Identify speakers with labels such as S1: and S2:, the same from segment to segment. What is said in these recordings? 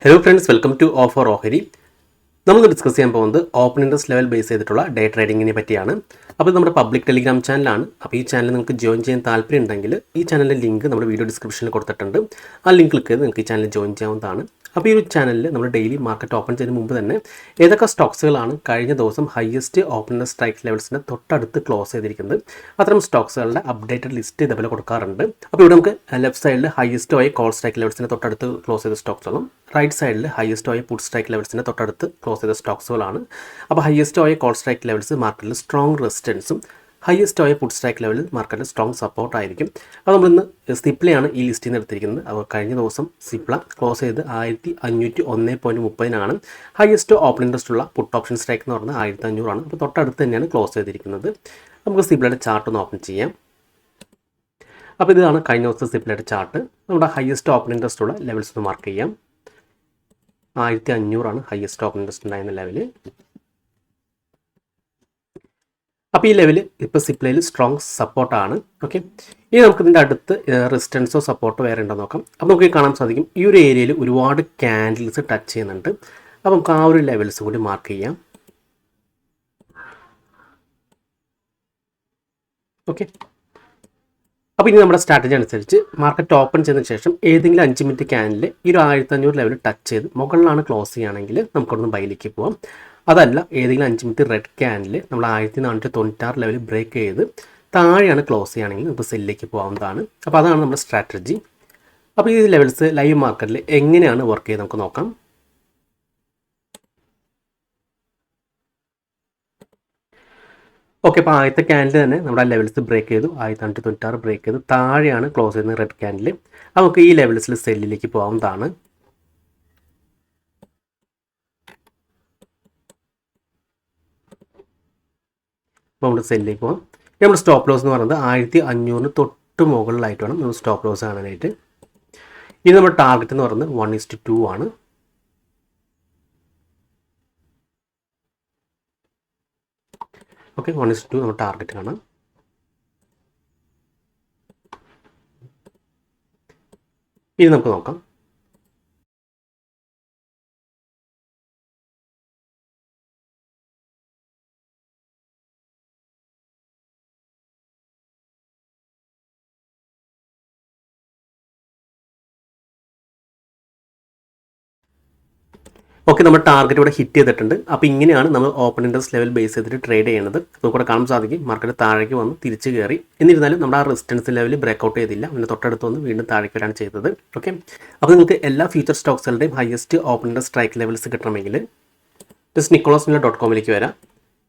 S1: Hello friends, welcome to offer ഓഹരി. നമ്മൾ discuss ചെയ്യാൻ പോകുന്നത് ഓപ്പൺ ഇൻട്രസ്റ്റ് ലെവൽ ബേസ് ചെയ്തിട്ടുള്ള ഡേ ട്രേഡിങ്ങിനെ പറ്റിയാണ്. അപ്പോൾ നമ്മുടെ പബ്ലിക് ടെലിഗ്രാം ചാനലാണ്. അപ്പോൾ ഈ ചാനൽ നിങ്ങൾക്ക് ജോയിൻ ചെയ്യാൻ താല്പര്യം ഉണ്ടെങ്കിൽ ഈ ചാനലിൻ്റെ ലിങ്ക് നമ്മുടെ വീഡിയോ ഡിസ്ക്രിപ്ഷനിൽ കൊടുത്തിട്ടുണ്ട്. ആ ലിങ്ക് ക്ലിക്ക് ചെയ്ത് നിങ്ങൾക്ക് ഈ ചാനൽ ജോയിൻ ചെയ്യാവുന്നതാണ്. അപ്പോൾ ഈ ഒരു ചാനലിൽ നമ്മൾ ഡെയിലി മാർക്കറ്റ് ഓപ്പൺ ചെയ്യുന്നതിന് മുമ്പ് തന്നെ ഏതൊക്കെ സ്റ്റോക്സുകളാണ് കഴിഞ്ഞ ദിവസം ഹയസ്റ്റ് ഓപ്പൺ ഇൻട്രസ്റ്റ് സ്ട്രൈക്ക് ലെവൽസിൻ്റെ തൊട്ടടുത്ത് ക്ലോസ് ചെയ്തിരിക്കുന്നത്, അത്തരം സ്റ്റോക്സുകളുടെ അപ്ഡേറ്റഡ് ലിസ്റ്റ് ഇതേപോലെ കൊടുക്കാറുണ്ട്. അപ്പോൾ ഇവിടെ നമുക്ക് ലെഫ്റ്റ് സൈഡിൽ ഹയസ്റ്റ് ആയ കോൾ സ്ട്രൈക്ക് ലെവൽസിൻ്റെ തൊട്ടടുത്ത് ക്ലോസ് ചെയ്ത സ്റ്റോക്സുകളും റൈറ്റ് സൈഡിൽ ഹയസ്റ്റ് ആയ പുട്ട് സ്ട്രൈക്ക് ലെവൽസിൻ്റെ തൊട്ടടുത്ത് ക്ലോസ് ചെയ്ത സ്റ്റോക്സുകളാണ്. അപ്പോൾ ഹയസ്റ്റ് ആയ കോൾ സ്ട്രൈക്ക് ലെവൽസ് മാർക്കറ്റിൽ സ്ട്രോങ് റെസിസ്റ്റൻസും ഹയസ്റ്റ് ആയ പുട്ട് സ്ട്രൈക്ക് ലെവലിൽ മാർക്കറ്റിൽ സ്ട്രോങ് സപ്പോർട്ടായിരിക്കും. അപ്പോൾ നമ്മളിന്ന് സിപ്ലയാണ് ഈ ലിസ്റ്റിൽ നിന്ന് എടുത്തിരിക്കുന്നത്. അപ്പോൾ കഴിഞ്ഞ ദിവസം സിപ്ല ക്ലോസ് ചെയ്ത് 1501.30 ഹയസ്റ്റ് ഓപ്പൺ ഇൻട്രസ്റ്റ് ഉള്ള പുട്ട് ഓപ്ഷൻ സ്ട്രൈക്ക് എന്ന് പറഞ്ഞാൽ 1500. അപ്പോൾ തൊട്ടടുത്ത് തന്നെയാണ് ക്ലോസ് ചെയ്തിരിക്കുന്നത്. നമുക്ക് സിപ്ലയുടെ ചാർട്ട് ഒന്ന് ഓപ്പൺ ചെയ്യാം. അപ്പോൾ ഇതാണ് കഴിഞ്ഞ ദിവസത്തെ സിപ്ലയുടെ ചാർട്ട്. നമ്മുടെ ഹയസ്റ്റ് ഓപ്പൺ ഇൻട്രസ്റ്റ് ഉള്ള ലെവൽസ് ഒന്ന് മാർക്ക് ചെയ്യാം. 1500 ഹയസ്റ്റ് ഓപ്പൺ ഇൻട്രസ്റ്റ് ഉണ്ടായിരുന്ന ലെവല്. അപ്പോൾ ഈ ലെവല് ഇപ്പോൾ സിപ്ലയിൽ സ്ട്രോങ് സപ്പോർട്ടാണ്. ഓക്കെ, ഇനി നമുക്ക് ഇതിൻ്റെ അടുത്ത് റെസിസ്റ്റൻസോ സപ്പോർട്ടോ വേറെ ഉണ്ടോ നോക്കാം. അപ്പോൾ നമുക്ക് കാണാൻ സാധിക്കും ഈ ഒരു ഏരിയയിൽ ഒരുപാട് ക്യാൻഡിൽസ് ടച്ച് ചെയ്യുന്നുണ്ട്. അപ്പോൾ നമുക്ക് ആ ഒരു ലെവൽസ് കൂടി മാർക്ക് ചെയ്യാം. ഓക്കെ, അപ്പോൾ ഇനി നമ്മുടെ സ്ട്രാറ്റജി അനുസരിച്ച് മാർക്കറ്റ് ഓപ്പൺ ചെയ്തതിന് ശേഷം ഏതെങ്കിലും 5 മിനിറ്റ് ക്യാൻഡിൽ ഈ ഒരു 1500 ലെവൽ ടച്ച് ചെയ്ത് മുകളിലാണ് ക്ലോസ് ചെയ്യുകയാണെങ്കിൽ നമുക്കൊന്ന് ബൈയിലേക്ക് പോകാം. അതല്ല, ഏതെങ്കിലും 5 മിനിറ്റ് റെഡ് ക്യാൻഡിൽ നമ്മൾ 1496 ലെവൽ ബ്രേക്ക് ചെയ്ത് താഴെയാണ് ക്ലോസ് ചെയ്യുകയാണെങ്കിൽ നമുക്ക് സെല്ലിലേക്ക് പോകാവുന്നതാണ്. അപ്പോൾ അതാണ് നമ്മുടെ സ്ട്രാറ്റജി. അപ്പോൾ ഈ ലെവൽസ് ലൈവ് മാർക്കറ്റിൽ എങ്ങനെയാണ് വർക്ക് ചെയ്ത് നമുക്ക് നോക്കാം. ഓക്കെ, അപ്പോൾ ആദ്യത്തെ ക്യാൻഡിൽ തന്നെ നമ്മുടെ ലെവൽസ് ബ്രേക്ക് ചെയ്തു. 1596 ബ്രേക്ക് ചെയ്ത് താഴെയാണ് ക്ലോസ് ചെയ്യുന്നത് റെഡ് ക്യാൻഡിൽ. നമുക്ക് ഈ ലെവൽസിൽ സെല്ലിലേക്ക് പോകാവുന്നതാണ്. അപ്പോൾ നമ്മൾ സെല്ലിലേക്ക് പോകാം. നമ്മൾ സ്റ്റോപ്പ് ലോസ് എന്ന് പറയുന്നത് 1500 തൊട്ട് മുകളിലായിട്ട് വേണം നമ്മൾ സ്റ്റോപ്പ് ലോസ് കാണാനായിട്ട്. ഇനി നമ്മുടെ ടാർഗറ്റ് എന്ന് പറയുന്നത് 1:2 ആണ്. ഓക്കെ, 1:2 നമ്മുടെ ടാർഗറ്റ് കാണാം. ഇനി നമുക്ക് നോക്കാം. ഓക്കെ, നമ്മൾ ടാർഗറ്റ് ഇവിടെ ഹിറ്റ് ചെയ്തിട്ടുണ്ട്. അപ്പോൾ ഇങ്ങനെയാണ് നമ്മൾ ഓപ്പൺ ഇൻട്രസ്റ്റ് ലെവൽ ബേസ് ചെയ്തിട്ട് ട്രേഡ് ചെയ്യുന്നത്. നമുക്കിവിടെ കാണാൻ സാധിക്കും മാർക്കറ്റ് താഴേക്ക് വന്ന് തിരിച്ച് കയറി. എന്നിരുന്നാലും നമ്മുടെ ആ റെസിസ്റ്റൻസ് ലെവൽ ബ്രേക്ക്ഔട്ട് ചെയ്തില്ല. പിന്നെ തൊട്ടടുത്ത് വന്ന് വീണ്ടും താഴേക്ക് വരാണ് ചെയ്തത്. ഓക്കെ, അപ്പോൾ നിങ്ങൾക്ക് എല്ലാ ഫ്യൂച്ചർ സ്റ്റോക്സുകളുടെയും highest open interest strike levels കിട്ടണമെങ്കിൽ ജസ്റ്റ് nicholasmiller.com വരാം.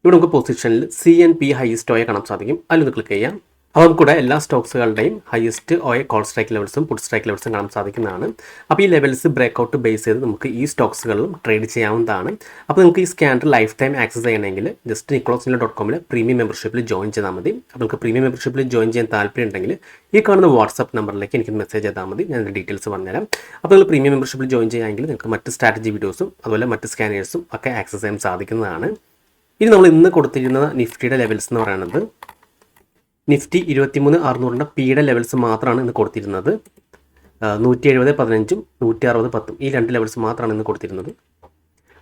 S1: ഇവിടെ നമുക്ക് പൊസിഷനിൽ CNP ഹയസ്റ്റ് ഓയ കാണാൻ സാധിക്കും. അതിലൊന്ന് ക്ലിക്ക് ചെയ്യാം. അപ്പോൾ നമുക്കിവിടെ എല്ലാ സ്റ്റോക്സുകളുടെയും ഹയസ്റ്റ് ഓയ കോൾ സ്ട്രൈക്ക് ലെവൽസും പുട്ട് സ്ട്രൈക്ക് ലെവൽസും കാണാൻ സാധിക്കുന്നതാണ്. അപ്പോൾ ഈ ലെവൽസ് ബ്രേക്ക്ഔട്ട് ബേസ് ചെയ്ത് നമുക്ക് ഈ സ്റ്റോക്സുകളിലും ട്രേഡ് ചെയ്യാവുന്നതാണ്. അപ്പോൾ നിങ്ങൾക്ക് ഈ സ്കാനർ ലൈഫ് ടൈം ആക്സസ് ചെയ്യണമെങ്കിൽ ജസ്റ്റ് nicholasmiller.com പ്രീമിയം മെമ്പർഷിപ്പിൽ ജോയിൻ ചെയ്താൽ മതി. അപ്പോൾ നിങ്ങൾക്ക് പ്രീമിയം മെമ്പർഷിപ്പിൽ ജോയിൻ ചെയ്യാൻ താല്പര്യം ഉണ്ടെങ്കിൽ ഈ കാണുന്ന വാട്സപ്പ് നമ്പറിലേക്ക് എനിക്ക് മെസ്സേജ് ചെയ്താൽ മതി. ഞാൻ ഡീറ്റെയിൽസ് പറഞ്ഞുതരാം. അപ്പോൾ നിങ്ങൾ പ്രീമിയം മെമ്പർഷിപ്പിൽ ജോയിൻ ചെയ്യുകയാണെങ്കിൽ നിങ്ങൾക്ക് മറ്റ് സ്ട്രാറ്റജി വീഡിയോസും അതുപോലെ മറ്റ് സ്കാനേഴ്സും ഒക്കെ ആക്സസ് ചെയ്യാൻ സാധിക്കുന്നതാണ്. ഇനി നമ്മൾ ഇന്ന് കൊടുത്തിരിക്കുന്ന നിഫ്റ്റിയുടെ ലെവൽസ് എന്ന് പറയുന്നത് നിഫ്റ്റി 23,600 പിയുടെ ലെവൽസ് മാത്രമാണ് ഇന്ന് കൊടുത്തിരുന്നത്. 170.15 160.10 ഈ 2 ലെവൽസ് മാത്രമാണ് ഇന്ന് കൊടുത്തിരുന്നത്.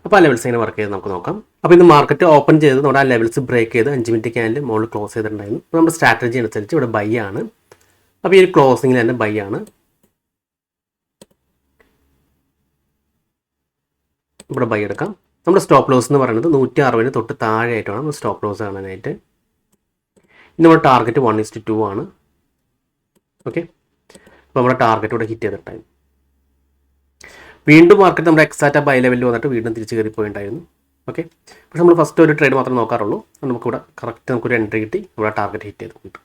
S1: അപ്പോൾ ആ ലെവൽസ് എങ്ങനെ വർക്ക് ചെയ്ത് നമുക്ക് നോക്കാം. അപ്പോൾ ഇന്ന് മാർക്കറ്റ് ഓപ്പൺ ചെയ്ത് നമ്മുടെ ആ ലെവൽസ് ബ്രേക്ക് ചെയ്ത് 5 മിനിറ്റ് ക്യാൻഡിൽ മുകളിൽ ക്ലോസ് ചെയ്തിട്ടുണ്ടായിരുന്നു. നമ്മുടെ സ്ട്രാറ്റജി അനുസരിച്ച് ഇവിടെ ബൈ ആണ്. അപ്പോൾ ഈ ഒരു ക്ലോസിങ്ങിൽ തന്നെ ബൈ ആണ്. ഇവിടെ ബൈ എടുക്കാം. നമ്മുടെ സ്റ്റോപ്പ് ലോസ് എന്ന് പറയുന്നത് 160 തൊട്ട് താഴെയായിട്ട് വേണം സ്റ്റോപ്പ് ലോസ് കാണാനായിട്ട്. നമ്മുടെ ടാർഗറ്റ് 1:2 ആണ്. ഓക്കെ, അപ്പോൾ നമ്മുടെ ടാർഗറ്റ് ഇവിടെ ഹിറ്റ് ചെയ്തിട്ടായിരുന്നു. വീണ്ടും മാർക്കറ്റ് നമ്മുടെ എക്സാക്റ്റ് ബൈ ലെവലിൽ വന്നിട്ട് വീണ്ടും തിരിച്ച് കയറിപ്പോയിട്ടുണ്ടായിരുന്നു. ഓക്കെ, പക്ഷേ നമ്മൾ ഫസ്റ്റ് ഒരു ട്രേഡ് മാത്രമേ നോക്കാറുള്ളൂ. നമുക്കിവിടെ കറക്റ്റ് നമുക്കൊരു എൻട്രി കിട്ടി ഇവിടെ ടാർഗറ്റ് ഹിറ്റ് ചെയ്തിട്ടുണ്ട്.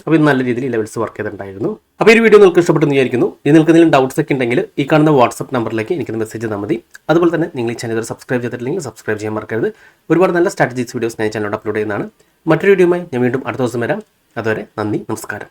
S1: അപ്പോൾ ഇത് നല്ല രീതിയിൽ ലെവൽസ് വർക്ക് ചെയ്തിട്ടുണ്ടായിരുന്നു. അപ്പോൾ ഈ വീഡിയോ നിങ്ങൾക്ക് ഇഷ്ടപ്പെട്ടെന്ന് വിചാരിക്കുന്നു. ഇനി നിങ്ങൾക്ക് എന്തെങ്കിലും ഡൗട്ട്സ് ഒക്കെ ഉണ്ടെങ്കിൽ ഈ കാണുന്ന വാട്സപ്പ് നമ്പറിലേക്ക് എനിക്കൊന്ന് മെസ്സേജ് ചെയ്താൽ മതി. അതുപോലെ തന്നെ നിങ്ങൾ ഈ ചാനൽ സബ്സ്ക്രൈബ് ചെയ്തിട്ടില്ലെങ്കിൽ സബ്സ്ക്രൈബ് ചെയ്യാൻ മറക്കരുത്. ഒരുപാട് നല്ല സ്ട്രാറ്റജീസ് വീഡിയോസ് ഞാൻ ചാനലിൽ അപ്ലോഡ് ചെയ്യുന്നതാണ്. മറ്റൊരു വീഡിയോയുമായി ഞാൻ വീണ്ടും അടുത്ത ദിവസം വരാം. അതുവരെ നന്ദി, നമസ്കാരം.